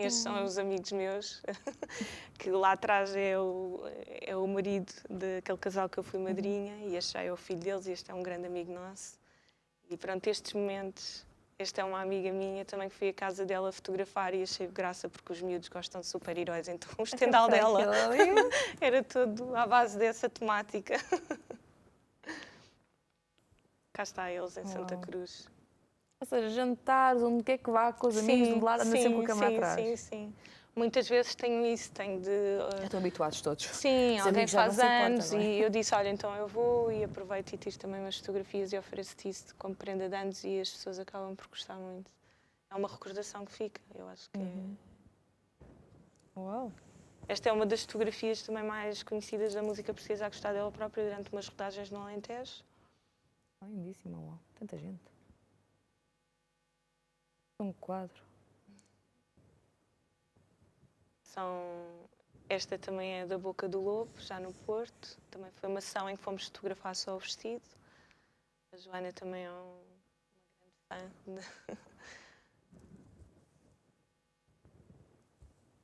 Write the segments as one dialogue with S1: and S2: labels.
S1: estes são os amigos meus, que lá atrás é o marido daquele casal que eu fui madrinha, e este já é o filho deles, e este é um grande amigo nosso. E pronto, estes momentos, esta é uma amiga minha, também fui à casa dela fotografar e achei graça porque os miúdos gostam de super-heróis, então o estendal dela era todo à base dessa temática. Cá está eles em Santa Cruz.
S2: Ou seja, jantares, onde quer que vá, com os amigos de lado, anda sempre com a câmera atrás.
S1: Sim. Muitas vezes tenho isso, tenho de...
S2: Já estão habituados todos.
S1: Sim,
S2: Os
S1: alguém
S2: amigos já
S1: faz
S2: não se importam,
S1: anos
S2: não é?
S1: e eu disse, olha, então eu vou e aproveito e tiro também umas fotografias e ofereço-te isso como prenda de anos e as pessoas acabam por gostar muito. É uma recordação que fica, eu acho que
S2: Uau!
S1: Esta é uma das fotografias também mais conhecidas da música portuguesa a gostar dela própria durante umas rodagens no Alentejo.
S2: Lindíssima, uau! Tanta gente. Um quadro.
S1: Esta também é da Boca do Lobo, já no Porto. Também foi uma sessão em que fomos fotografar só o vestido. A Joana também é uma grande fã.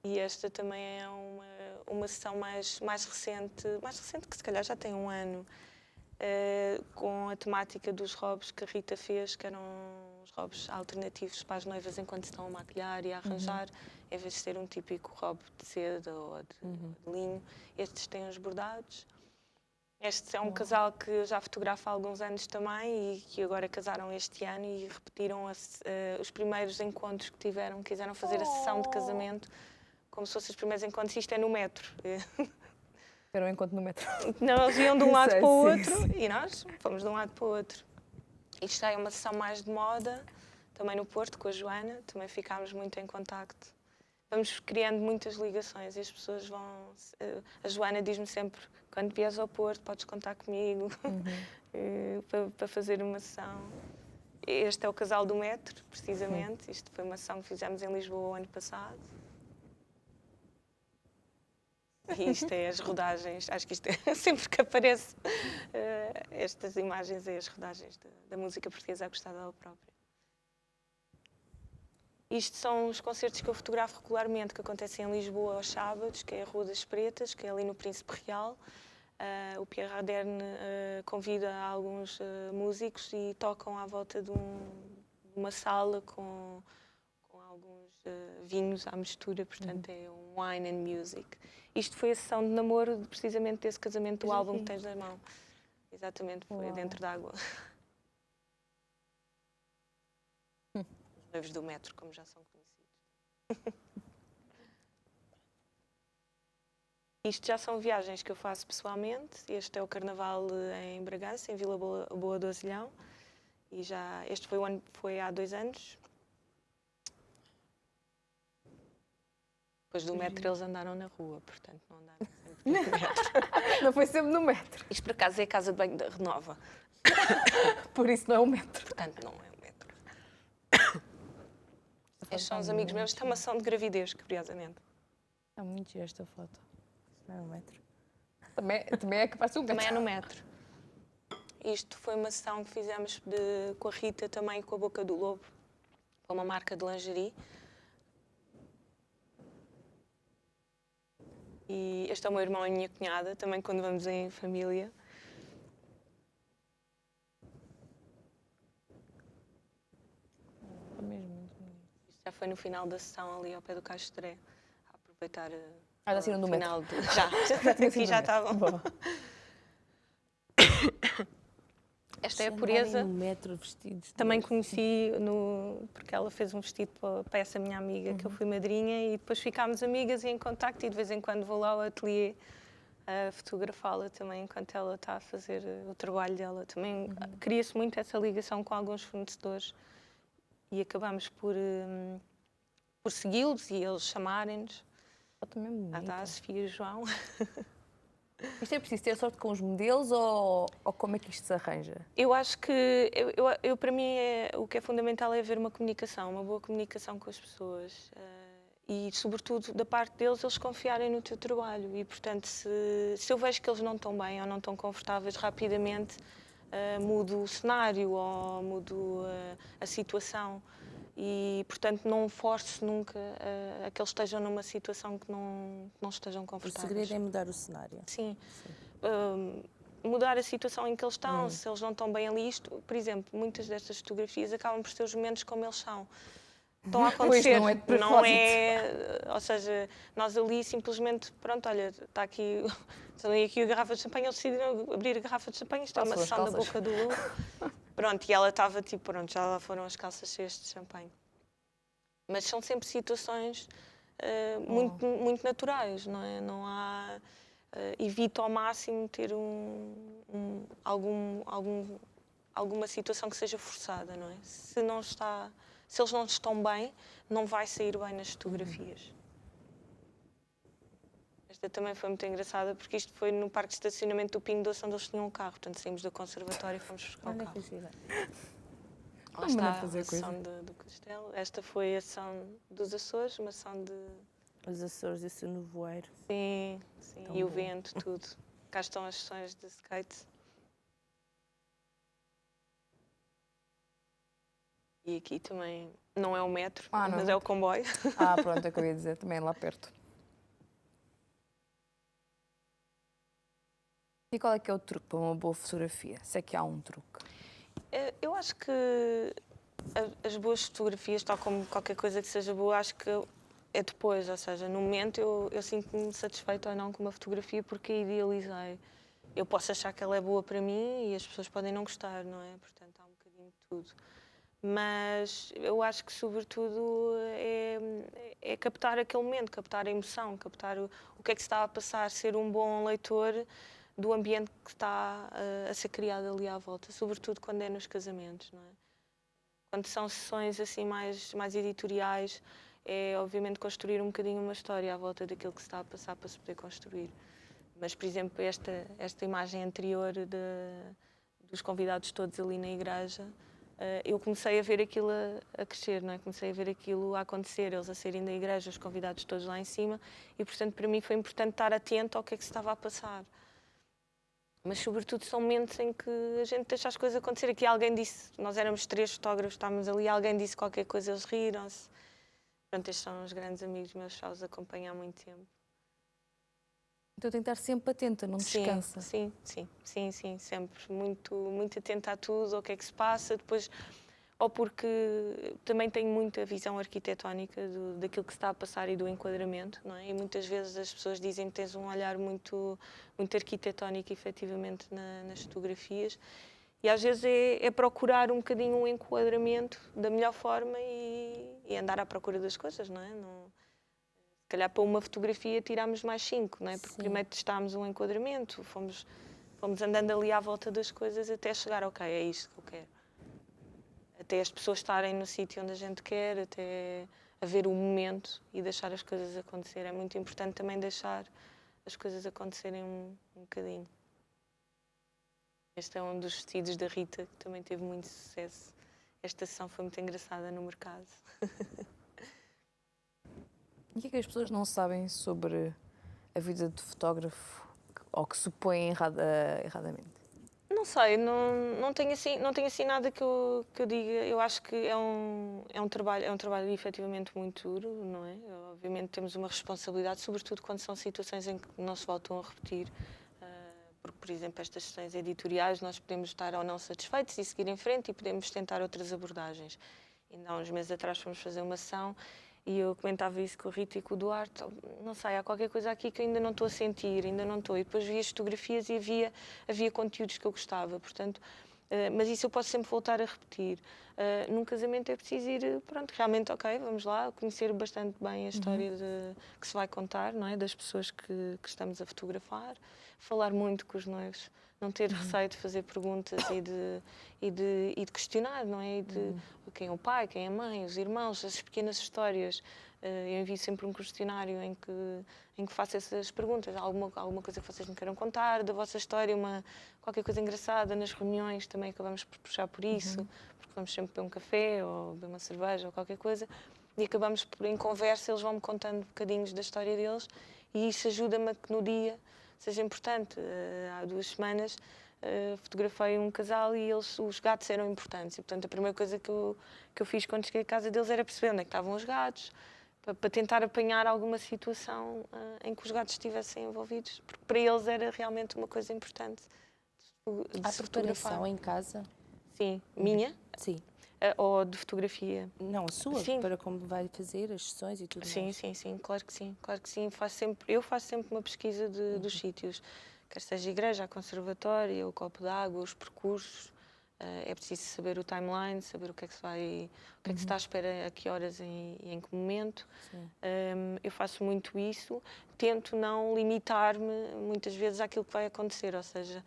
S1: E esta também é uma sessão mais recente que se calhar já tem um ano, com a temática dos robes que a Rita fez, que eram os robes alternativos para as noivas enquanto estão a maquilhar e a arranjar, em vez de ser um típico robe de seda ou de linho. Estes têm os bordados. Este é um casal que já fotografa há alguns anos também e que agora casaram este ano e repetiram os primeiros encontros que tiveram, quiseram fazer a sessão de casamento como se fossem os primeiros encontros. Isto é no metro.
S2: Era um encontro no metro.
S1: Não, eles iam de um lado para o outro e nós fomos de um lado para o outro. Isto é uma sessão mais de moda, também no Porto, com a Joana, também ficámos muito em contacto. Vamos criando muitas ligações e as pessoas vão... A Joana diz-me sempre, quando vieres ao Porto, podes contar comigo para fazer uma sessão. Este é o casal do metro, precisamente. Isto foi uma sessão que fizemos em Lisboa o ano passado. E isto é as rodagens, acho que isto é sempre que aparece estas imagens é as rodagens da música portuguesa a gostar dela própria. Isto são os concertos que eu fotografo regularmente, que acontecem em Lisboa aos sábados, que é a Rua das Pretas, que é ali no Príncipe Real. O Pierre Ardenne convida alguns músicos e tocam à volta de uma sala com alguns vinhos à mistura, portanto é um wine and music. Isto foi a sessão de namoro precisamente desse casamento do álbum que tens na mão. Exatamente, foi dentro d'água. Os noivos do metro, como já são conhecidos. Isto já são viagens que eu faço pessoalmente. Este é o Carnaval em Bragança, em Vila Boa do Azilhão. E este foi há 2 anos. Depois do metro eles andaram na rua, portanto não andaram sempre no metro.
S2: Não foi sempre no metro.
S1: Isto por acaso é a casa de banho da Renova.
S2: Por isso não é o metro.
S1: Portanto não é o metro. Estes são os amigos meus. Isto é uma ação de gravidez, curiosamente.
S2: É muito gira esta foto. Isso não é o metro. Também é capaz de ser um metro.
S1: Também é no metro. Isto foi uma sessão que fizemos com a Rita também e com a Boca do Lobo, para uma marca de lingerie. E este é o meu irmão e a minha cunhada, também quando vamos em família.
S2: É mesmo muito bonito.
S1: Isto já foi no final da sessão ali ao pé do Castré, a aproveitar
S2: já saíram do
S1: final
S2: metro?
S1: Aqui já estavam. Esta é a Pureza.
S2: No metro, vestidos.
S1: Também conheci porque ela fez um vestido para essa minha amiga, que eu fui madrinha, e depois ficámos amigas e em contacto, e de vez em quando vou lá ao ateliê a fotografá-la também, enquanto ela está a fazer o trabalho dela. Também cria-se muito essa ligação com alguns fornecedores e acabamos por segui-los e eles chamarem-nos. A Sofia e o João.
S2: Isto é preciso ter sorte com os modelos ou como é que isto se arranja?
S1: Eu acho que, para mim, o que é fundamental é haver uma comunicação, uma boa comunicação com as pessoas. E, sobretudo, da parte deles, eles confiarem no teu trabalho. E, portanto, se eu vejo que eles não estão bem ou não estão confortáveis, rapidamente mudo o cenário ou mudo a situação. E, portanto, não force nunca a que eles estejam numa situação que não estejam
S3: O
S1: confortáveis.
S3: segredo é mudar o cenário.
S1: Sim. Mudar a situação em que eles estão, se eles não estão bem ali. Por exemplo, muitas destas fotografias acabam por ser os momentos como eles são. Estão a acontecer,
S2: não é de propósito.
S1: não é, ou seja, nós ali simplesmente, pronto, olha, está aqui a garrafa de champanhe, eles decidiram abrir a garrafa de champanhe, isto é uma
S2: Passam as
S1: sessão da
S2: calças.
S1: boca do Lu. Pronto, e ela estava tipo, pronto, já lá foram as calças cheias de champanhe. Mas são sempre situações muito naturais, não é? Não há... evita ao máximo ter alguma situação que seja forçada, não é? Se eles não estão bem, não vai sair bem nas fotografias. Esta também foi muito engraçada, porque isto foi no parque de estacionamento do Pingo Doce, onde eles tinham um carro. Portanto, saímos do conservatório e fomos buscar o
S3: Olha
S1: carro.
S3: que gira.
S1: Lá
S2: Vamos
S1: está
S2: fazer
S1: a sessão do Castelo. Esta foi a sessão dos Açores, uma sessão de...
S3: Os Açores, esse nevoeiro.
S1: Sim,
S3: Tão
S1: e o
S3: bom.
S1: vento, tudo. Cá estão as sessões de skate. E aqui também não é o metro,
S2: Não
S1: mas
S2: é
S1: é o comboio.
S2: Pronto, é o que eu ia dizer, também é lá perto. E qual é que é o truque para uma boa fotografia? Se é que há um truque.
S1: Eu acho que as boas fotografias, tal como qualquer coisa que seja boa, acho que é depois, ou seja, no momento eu sinto-me satisfeita ou não com uma fotografia porque a idealizei. Eu posso achar que ela é boa para mim e as pessoas podem não gostar, não é? Portanto, há um bocadinho de tudo. Mas eu acho que, sobretudo, é captar aquele momento, captar a emoção, captar o que é que se está a passar, ser um bom leitor do ambiente que está a ser criado ali à volta, sobretudo quando é nos casamentos, não é? Quando são sessões assim mais editoriais, é obviamente construir um bocadinho uma história à volta daquilo que se está a passar para se poder construir. Mas, por exemplo, esta imagem anterior dos convidados todos ali na igreja, eu comecei a ver aquilo a crescer, não é? Comecei a ver aquilo a acontecer, eles a saírem da igreja, os convidados todos lá em cima, e, portanto, para mim foi importante estar atento ao que é que se estava a passar. Mas, sobretudo, são momentos em que a gente deixa as coisas acontecer. Aqui alguém disse, nós éramos 3 fotógrafos, estávamos ali, alguém disse qualquer coisa, eles riram-se. Pronto, estes são os grandes amigos meus, já os acompanho há muito tempo.
S2: Então tem que estar sempre atenta, não descansa.
S1: Sim, sempre muito atenta a tudo, ao que é que se passa, depois, ou porque também tenho muita visão arquitetónica daquilo que se está a passar e do enquadramento, não é? E muitas vezes as pessoas dizem que tens um olhar muito arquitetónico, efetivamente, nas fotografias, e às vezes é procurar um bocadinho um enquadramento da melhor forma e andar à procura das coisas, não é? Se calhar para uma fotografia tirámos mais 5, não é? Porque primeiro testámos um enquadramento, fomos andando ali à volta das coisas até chegar, ok, é isto que eu quero. Até as pessoas estarem no sítio onde a gente quer, até haver o momento e deixar as coisas acontecer. É muito importante também deixar as coisas acontecerem um bocadinho. Este é um dos vestidos da Rita, que também teve muito sucesso. Esta sessão foi muito engraçada no mercado.
S2: E o que é que as pessoas não sabem sobre a vida de fotógrafo ou que supõem erradamente?
S1: Não sei, não tenho assim nada que eu diga. Eu acho que é um trabalho efetivamente muito duro, não é? Obviamente temos uma responsabilidade, sobretudo quando são situações em que não se voltam a repetir. Porque, por exemplo, estas sessões editoriais nós podemos estar ou não satisfeitos e seguir em frente e podemos tentar outras abordagens. Ainda há uns meses atrás fomos fazer uma sessão e eu comentava isso com a Rita e com o Duarte. Não sei, há qualquer coisa aqui que eu ainda não estou a sentir, ainda não estou. E depois vi as fotografias e havia conteúdos que eu gostava, portanto... mas isso eu posso sempre voltar a repetir. Num casamento é preciso ir, pronto, realmente, ok, vamos lá, conhecer bastante bem a história que se vai contar, não é? Das pessoas que estamos a fotografar, falar muito com os noivos, não ter receio de fazer perguntas e de questionar, não é? E de quem é o pai, quem é a mãe, os irmãos, as pequenas histórias. Eu envio sempre um questionário em que faço essas perguntas. Alguma coisa que vocês me queiram contar da vossa história, qualquer coisa engraçada nas reuniões, também acabamos por puxar por isso, porque vamos sempre beber um café ou beber uma cerveja ou qualquer coisa, e acabamos por, em conversa, eles vão-me contando bocadinhos da história deles, e isso ajuda-me a que no dia seja importante. Há 2 semanas fotografei um casal e os gatos eram importantes. E, portanto, a primeira coisa que eu fiz quando cheguei à casa deles era perceber onde é que estavam os gatos, para tentar apanhar alguma situação em que os gatos estivessem envolvidos, porque para eles era realmente uma coisa importante de
S3: Há
S1: se
S3: preparação
S1: fotografar.
S3: em casa?
S1: Sim, minha
S3: Sim.
S1: ou de fotografia.
S3: Não, a sua,
S1: Sim.
S3: para como vai fazer as sessões e tudo
S1: Sim,
S3: mais.
S1: sim, sim, claro que sim, claro que sim. Eu faço sempre uma pesquisa dos sítios, quer seja a igreja, a conservatória, o copo d'água, os percursos. É preciso saber o timeline, saber o que é que se vai, o que é que se está à espera, a que horas e em que momento. Eu faço muito isso, tento não limitar-me muitas vezes àquilo que vai acontecer, ou seja,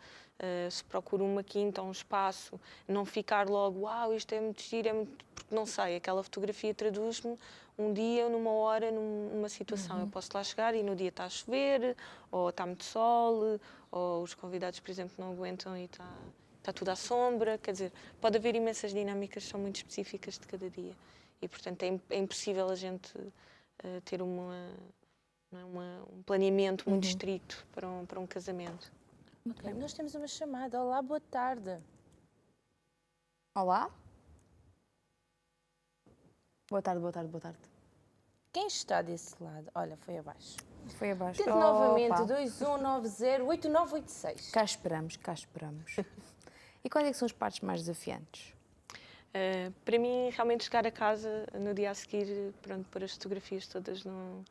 S1: se procuro uma quinta ou um espaço, não ficar logo, uau, isto é muito giro, é muito... porque não sei, aquela fotografia traduz-me um dia, numa hora, numa situação. Eu posso lá chegar e no dia está a chover, ou está muito sol, ou os convidados, por exemplo, não aguentam e está tudo à sombra, quer dizer, pode haver imensas dinâmicas que são muito específicas de cada dia e, portanto, é impossível a gente ter um planeamento muito estrito para um casamento.
S3: Ok, nós temos uma chamada. Olá, boa tarde.
S2: Olá? Boa tarde, boa tarde, boa tarde.
S3: Quem está desse lado? Olha, foi abaixo.
S2: Foi abaixo.
S3: Tente novamente,
S2: Opa.
S3: 2190-8986.
S2: Cá esperamos, cá esperamos. E quais é que são as partes mais desafiantes?
S1: Para mim, realmente chegar a casa no dia a seguir, pronto, pôr as fotografias todas no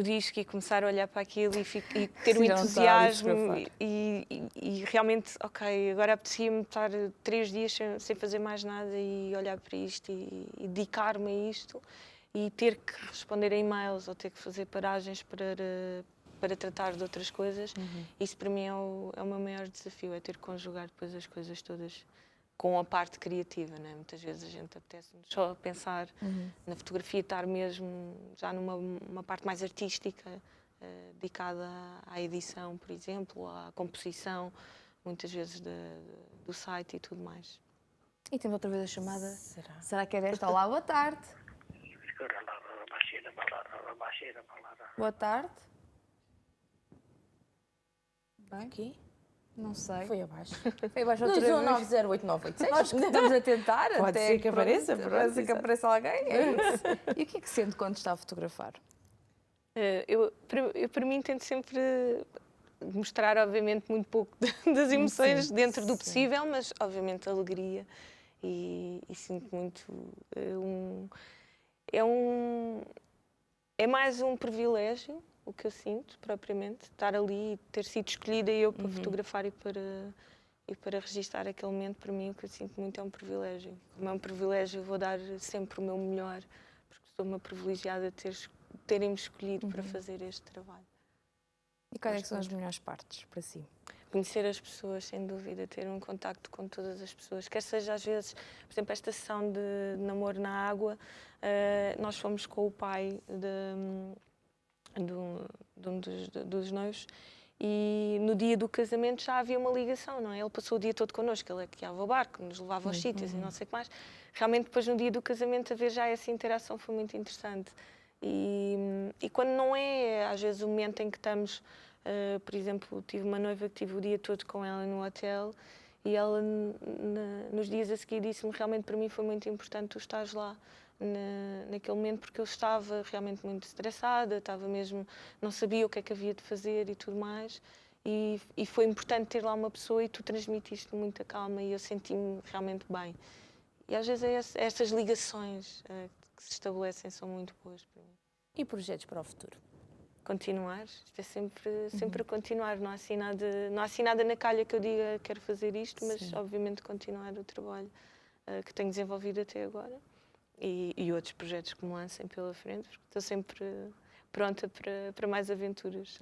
S1: disco e começar a olhar para aquilo e ter o
S2: Sim, não
S1: entusiasmo
S2: está a
S1: e realmente, ok, agora apetecia-me estar 3 dias sem fazer mais nada e olhar para isto e dedicar-me a isto e ter que responder a e-mails ou ter que fazer paragens para tratar de outras coisas. Isso para mim é o meu maior desafio, é ter que conjugar depois as coisas todas com a parte criativa, né? Muitas vezes a gente apetece-nos só pensar na fotografia, estar mesmo já numa parte mais artística, dedicada à edição, por exemplo, à composição, muitas vezes do site e tudo mais.
S2: E temos outra vez a chamada.
S3: Será?
S2: Será que é desta? Olá, boa tarde. Boa tarde. Bem,
S3: Aqui?
S2: não sei.
S3: Foi abaixo.
S2: Foi abaixo outra vez.
S3: 2190-8986.
S2: Nós que estamos a tentar.
S3: Pode
S2: até
S3: ser que apareça,
S2: pronto,
S3: pronto,
S2: pode ser que
S3: exato.
S2: apareça alguém. É isso. E o que é que sente quando está a fotografar?
S1: Eu, para mim, tento sempre mostrar, obviamente, muito pouco das emoções dentro do possível, mas, obviamente, alegria e sinto muito é mais um privilégio o que eu sinto, propriamente, estar ali e ter sido escolhida eu para fotografar e para registar aquele momento. Para mim, o que eu sinto muito é um privilégio. Como é um privilégio, eu vou dar sempre o meu melhor, porque sou uma privilegiada de terem-me escolhido para fazer este trabalho.
S2: E quais é que são as melhores partes para si?
S1: Conhecer as pessoas, sem dúvida, ter um contacto com todas as pessoas. Quer seja, às vezes, por exemplo, esta sessão de namoro na água, nós fomos com o pai de um dos noivos e no dia do casamento já havia uma ligação, não é? Ele passou o dia todo connosco, ele é que guiava o barco, nos levava aos sítios e não sei o que mais. Realmente, depois, no dia do casamento, haver já essa interação foi muito interessante. E quando não é, às vezes, o momento em que estamos... por exemplo, tive uma noiva que tive o dia todo com ela no hotel e ela, nos dias a seguir, disse-me realmente para mim foi muito importante tu estares lá naquele momento, porque eu estava realmente muito estressada, estava mesmo, não sabia o que é que havia de fazer e tudo mais. E foi importante ter lá uma pessoa e tu transmitiste muita calma e eu senti-me realmente bem. E às vezes essas ligações que se estabelecem são muito boas para mim.
S3: E projetos para o futuro?
S1: Continuar, isto é sempre a continuar, não há assim nada na calha que eu diga quero fazer isto, mas obviamente continuar o trabalho que tenho desenvolvido até agora e outros projetos que me lancem pela frente, porque estou sempre pronta para mais aventuras.